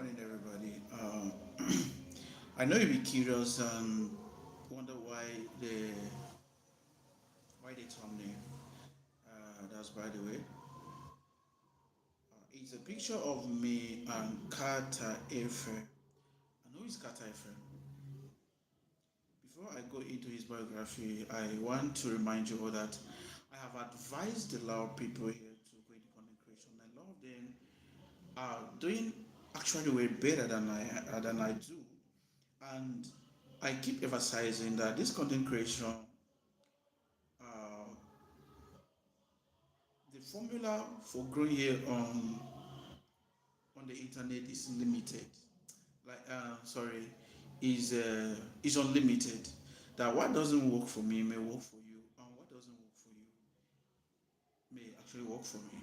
Morning, everybody. I know you'll be curious and wonder why they thumbnail. That's by the way. It's a picture of me and Carter Efe. And who is Carter Efe? Before I go into his biography, I want to remind you all that I have advised a lot of people here to go into content creation. A lot of them are doing actually way better than I do, and I keep emphasizing that this content creation, uh, the formula for growing here on the internet is limited. Sorry, is unlimited. That what doesn't work for me may work for you, and what doesn't work for you may actually work for me.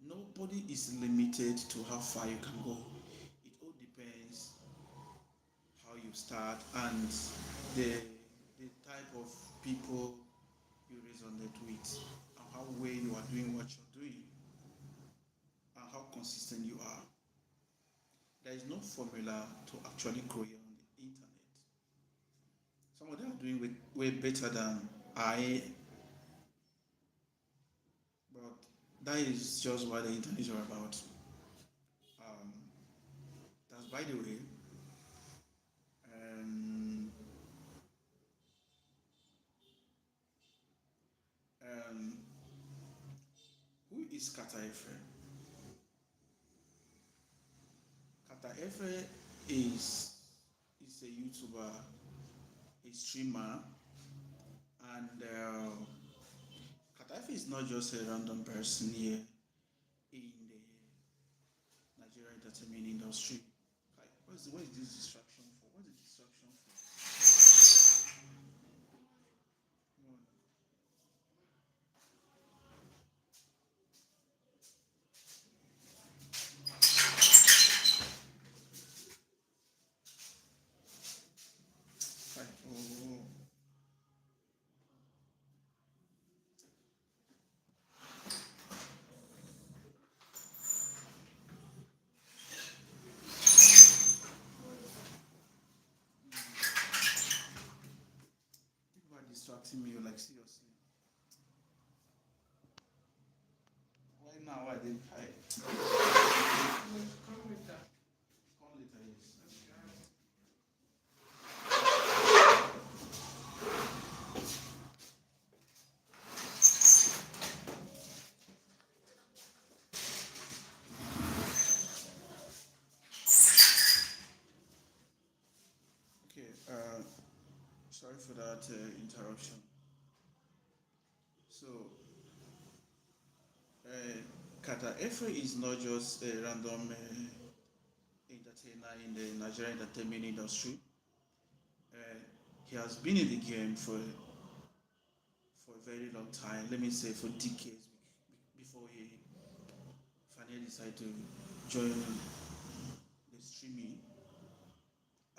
Nobody is limited to how far you can go. It all depends how you start and the the type of people you resonate with, and how well you are doing what you're doing, and how consistent you are. There is no formula to actually grow here on the internet. Some of them are doing way better than I, but that is just what the internet is all about. Um, that's by the way. Um, um, who is Kata Efe? Kata Efe is is a YouTuber, a streamer, and Kata Efe is not just a random person here in the Nigerian entertainment industry. Like, what is this distraction for? What's the distraction for? Like, oh, people are distracting me. Like, seriously. Right now, I did. Come later, yes. Okay. Sorry for that interruption. So, uh, Kata Efe is not just a random entertainer in the Nigerian entertainment industry. Uh, he has been in the game for a very long time. Let me say for decades before he finally decided to join the streaming.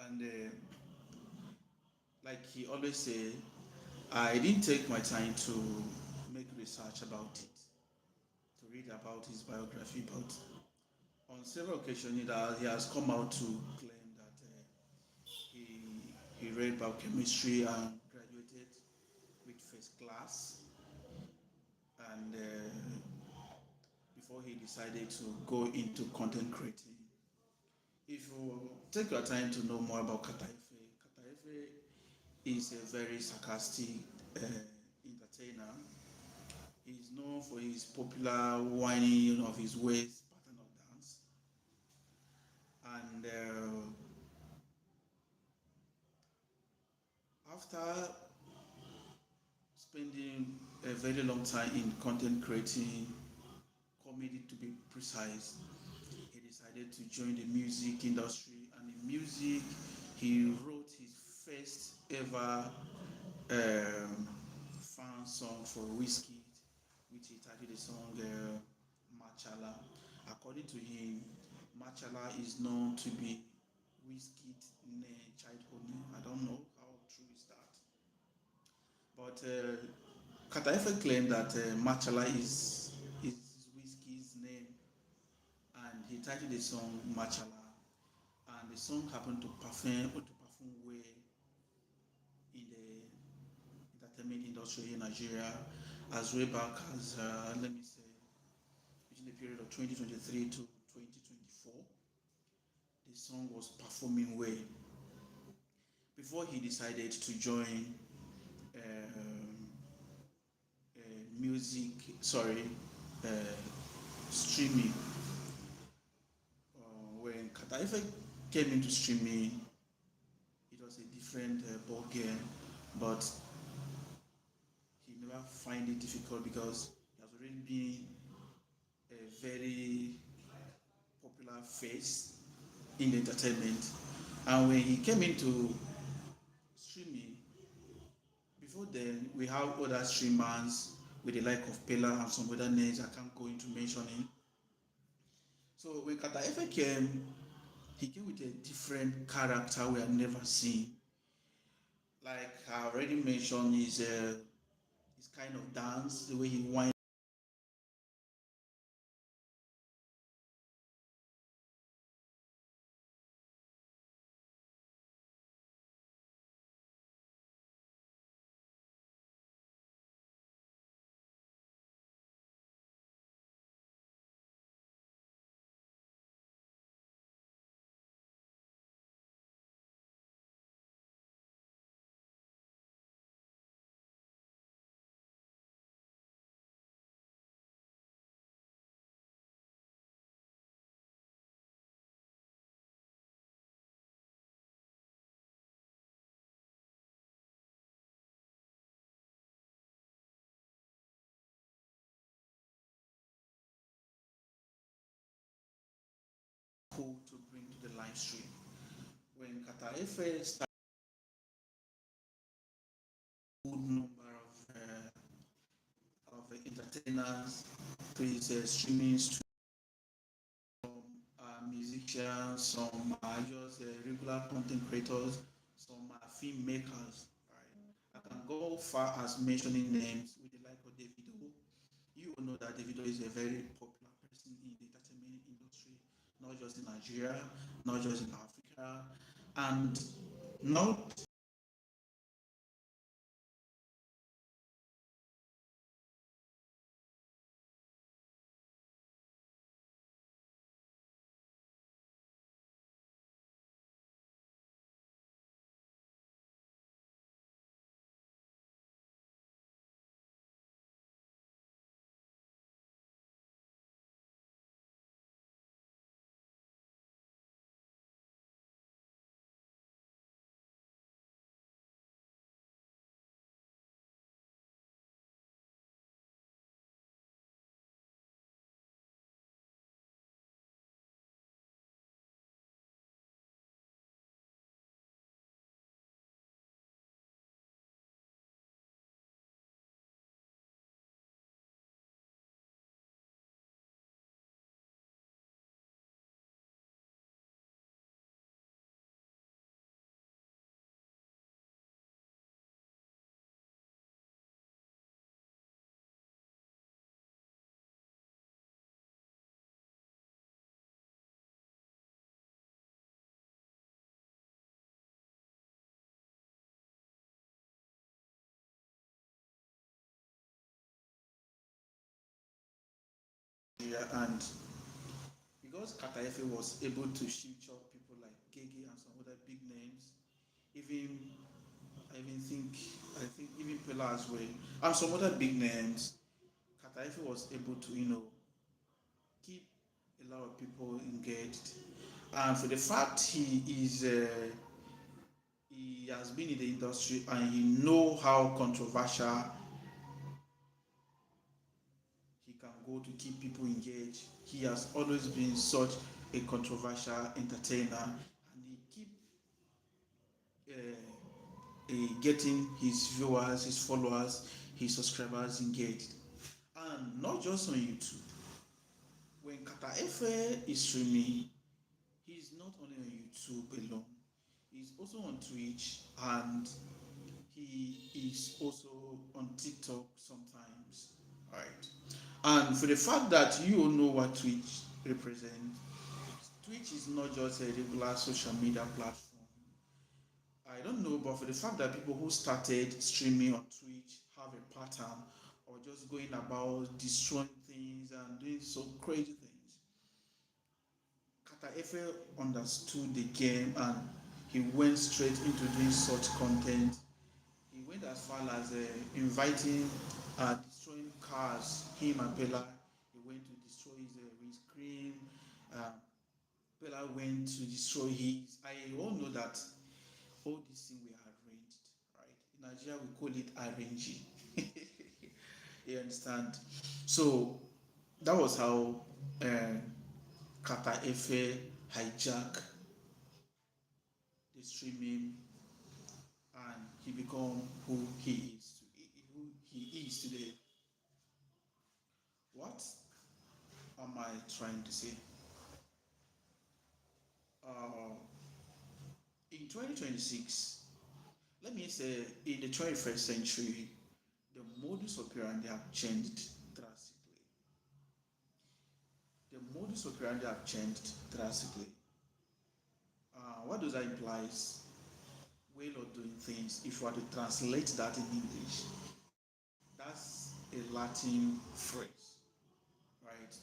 And like he always say, I didn't take my time to make research about it, to read about his biography, but on several occasions he has come out to claim that he read biochemistry and graduated with first class, and before he decided to go into content creating. If you take your time to know more about Kataefe is a very sarcastic uh, entertainer. He's known for his popular whining of his waist pattern of dance, and after spending a very long time in content creating, comedy to be precise, he decided to join the music industry. And in music, he wrote his first ever fan song for Whiskey, which he titled the song Machala. According to him, Machala is known to be Whiskey's childhood name. I don't know how true is that. But claimed that Machala is Whiskey's name, and he he titled the song Machala, and the song happened to perform well in the entertainment industry in Nigeria as way back as let me say between the period of 2023 to 2024. The song was performing well before he decided to join um, music, sorry, uh, streaming. When Kataife came into streaming, it was a different ball game, but he never find it difficult because he has already been a very popular face in the entertainment. And when he came into streaming, before then we have other streamers with the like of Pela and some other names I can't go into mentioning. So when Kata Efe came, he came with a different character we had never seen. Like I already mentioned, his kind of dance, the way he winds cool to bring to the live stream. When Kata Efe started a good number of entertainers to his streaming stream, musicians, some are just regular content creators, some are filmmakers. Right? I can go far as mentioning names with the like of Davido. You all know that Davido is a very popular person in the entertainment industry, not just in Nigeria, not just in Africa, and not Nigeria, and because Kataefe was able to shoot up people like Gege and some other big names, even I even think even Pela as well, and some other big names, Kataefe was able to keep a lot of people engaged. And for the fact he has been in the industry and he know how controversial he can go to keep people engaged. He has always been such a controversial entertainer, and he keep getting his viewers, his followers, his subscribers engaged, and not just on YouTube. When Kata Efe is streaming, he's not only on YouTube alone. He's also on Twitch, and he is also on TikTok sometimes. Right. And for the fact that you all know what Twitch represents, Twitch is not just a regular social media platform. I don't know, but for the fact that people who started streaming on Twitch have a pattern or just going about destroying things and doing so crazy things, Kata Efe understood the game and he went straight into doing such content. He went as far as inviting, destroying cars. Him and Bella, he went to destroy his windscreen. Uh, Bella went to destroy his. I all know that all these things were arranged, right? In Nigeria, we call it arranging. You understand? So that was how uh, Kata Efe hijacked the streaming and he become who he is today. What am I trying to say? Uh, in 2026, let me say in the 21st century, the modus operandi have changed drastically. The modus operandi have changed drastically. What does that imply? Way of doing things. If you were to translate that in English, that's a Latin phrase, right?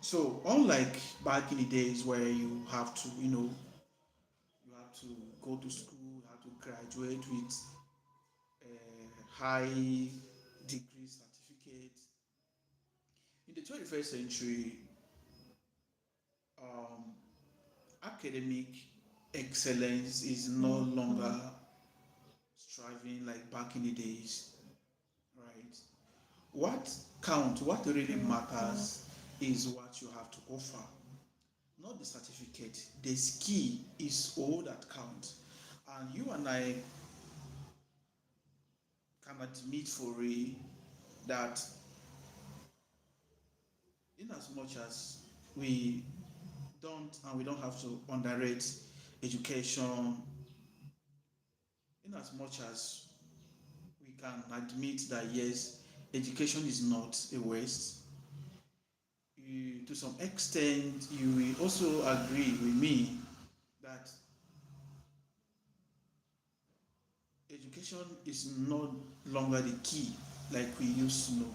So unlike back in the days where you have to, you have to go to school, you have to graduate with a high degree certificate. In the 21st century, um, academic excellence is no longer striving like back in the days, right? What counts, what really matters is what you have to offer, not the certificate. The skill is all that counts. And you and I can admit for real that in as much as we we don't have to underrate education, in as much as we can admit that yes, education is not a waste, to some extent you will also agree with me that education is no longer the key like we used to know.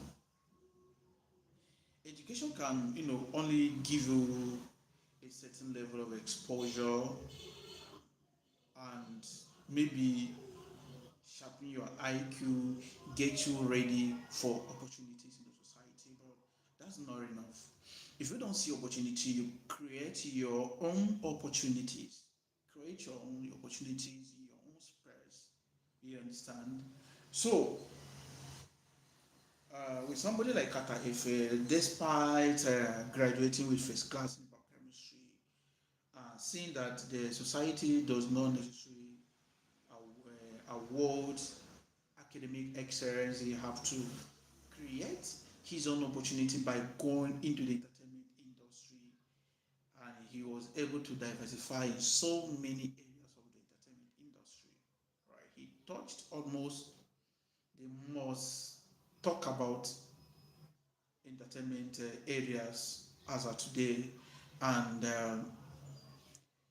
Education can, only give you a certain level of exposure and maybe sharpen your IQ, get you ready for opportunities in the society, but that's not enough. If you don't see opportunity, you create your own opportunities. Create your own opportunities, your own space. You understand? So, with somebody like Kata Efe, despite graduating with first class in biochemistry, seeing that the society does not necessarily award academic excellence, you have to create his own opportunity by going into the entertainment industry, and he was able to diversify in so many areas of the entertainment industry. Right, he touched almost the most talk about entertainment areas as of today, and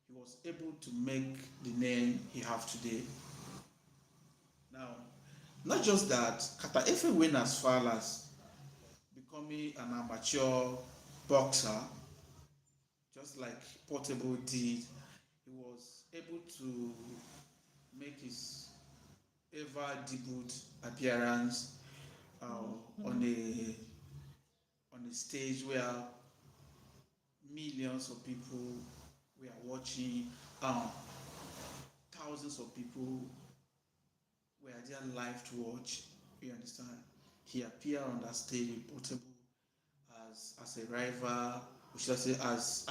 he was able to make the name he have today. Now, not just that, Kata Efe went as far as becoming an amateur boxer, just like Portable did. He was able to make his ever debut appearance on a stage where millions of people were watching, um, thousands of people were there live to watch. You understand? He appeared on that stage with Portable as a rival, or should I say as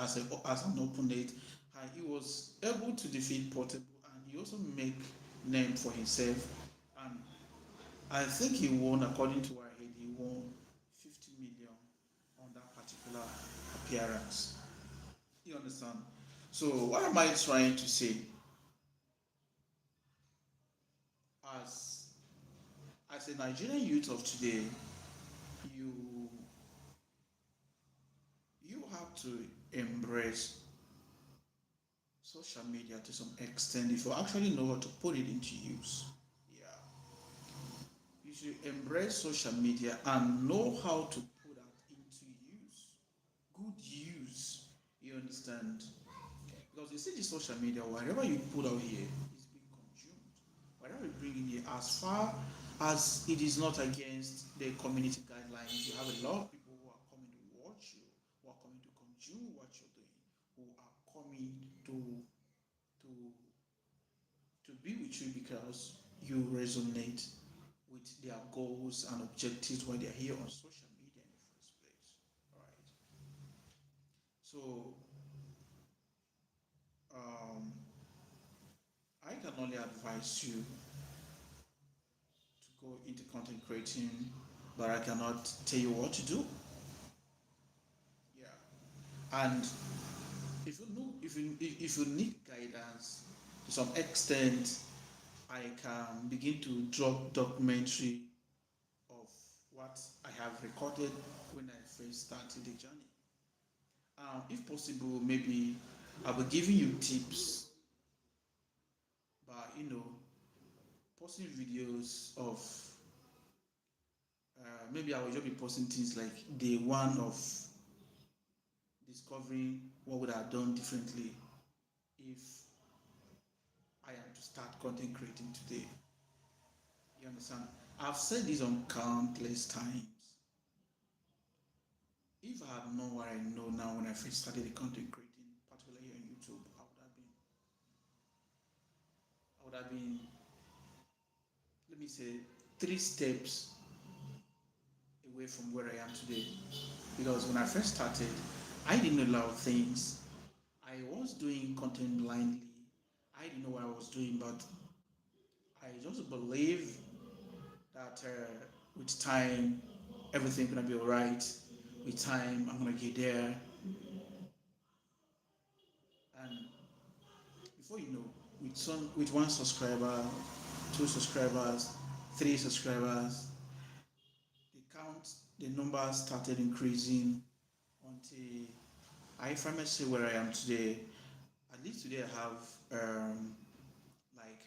an opponent, and he was able to defeat Portable, and he also make name for himself. And I think he won, according to what I heard, he won 50 million on that particular appearance. You understand? So what am I trying to say? As a Nigerian youth of today, you you have to embrace social media to some extent if you actually know how to put it into use. Yeah, you should embrace social media and know how to put that into use. Good use. You understand? Because you see the social media, whatever you put out here is being consumed. Whatever you bring in here, as far as it is not against the community guidelines, you have a lot of people who are coming to watch you, who are coming to consume what you're doing, who are coming to to be with you because you resonate with their goals and objectives while they're here on social media in the first place. All right. So um, I can only advise you to go into content creating, but I cannot tell you what to do. Yeah. And if you need guidance to some extent, I can begin to drop documentary of what I have recorded when I first started the journey. If possible, maybe I'll be giving you tips by posting videos of maybe I will just be posting things like day one of discovering what would I have done differently if I am to start content creating today. You understand? I've said this on countless times. If I had known what I know now when I first started the content creating, particularly on YouTube, I would have been, let me say, 3 steps away from where I am today. Because when I first started, I didn't know a lot of things. I was doing content blindly. I didn't know what I was doing, but I just believe that with time, everything's gonna be alright. With time, I'm gonna get there. And before you know, with 1 subscriber, 2 subscribers, 3 subscribers, the numbers started increasing until I finally see where I am today. At least today I have like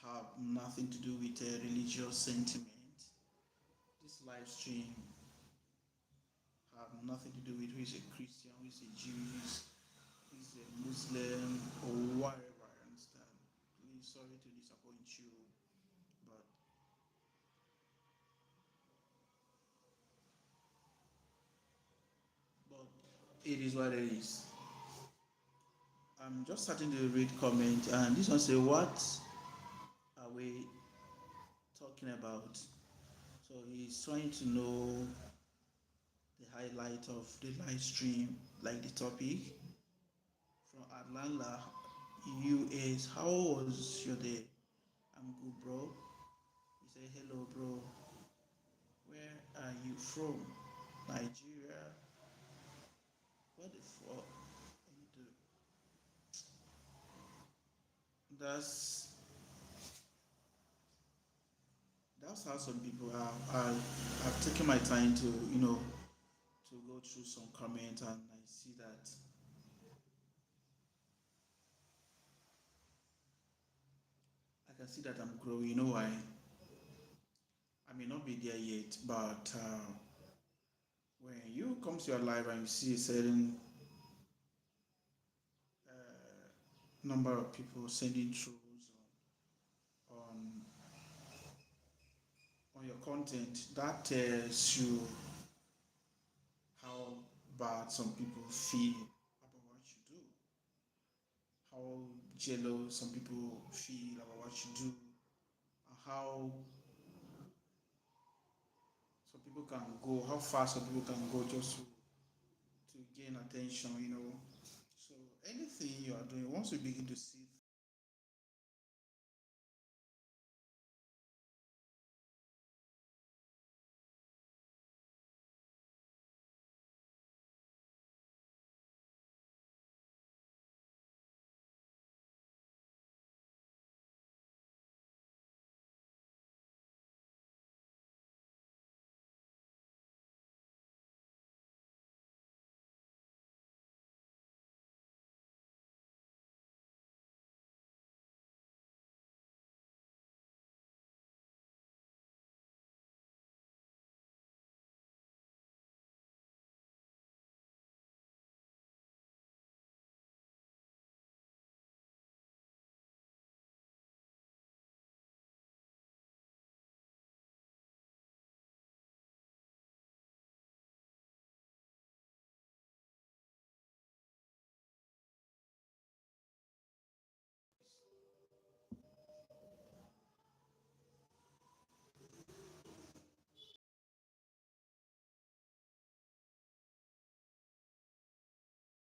have nothing to do with religious sentiment. This live stream have nothing to do with who is a Christian, who is a Jew, who is a Muslim, or whatever. I understand. Please, sorry to disappoint you, but but it is what it is. I'm just starting to read comment, and this one say, "What are we talking about?" So he's trying to know the highlight of the live stream, like the topic from Atlanta, US. How was your day? I'm good, bro. He said, "Hello, bro. Where are you from? Nigeria? What the fuck?" That's that's how some people are. I've taken my time to to go through some comments, and I see that I can see that I'm growing. You know why? I may not be there yet, but when you come to your life and you see a certain number of people sending trolls on your content, that tells you how bad some people feel about what you do, how jealous some people feel about what you do, and how some people can go, how far some people can go just to gain attention, you know. So anything you are doing, once you begin to see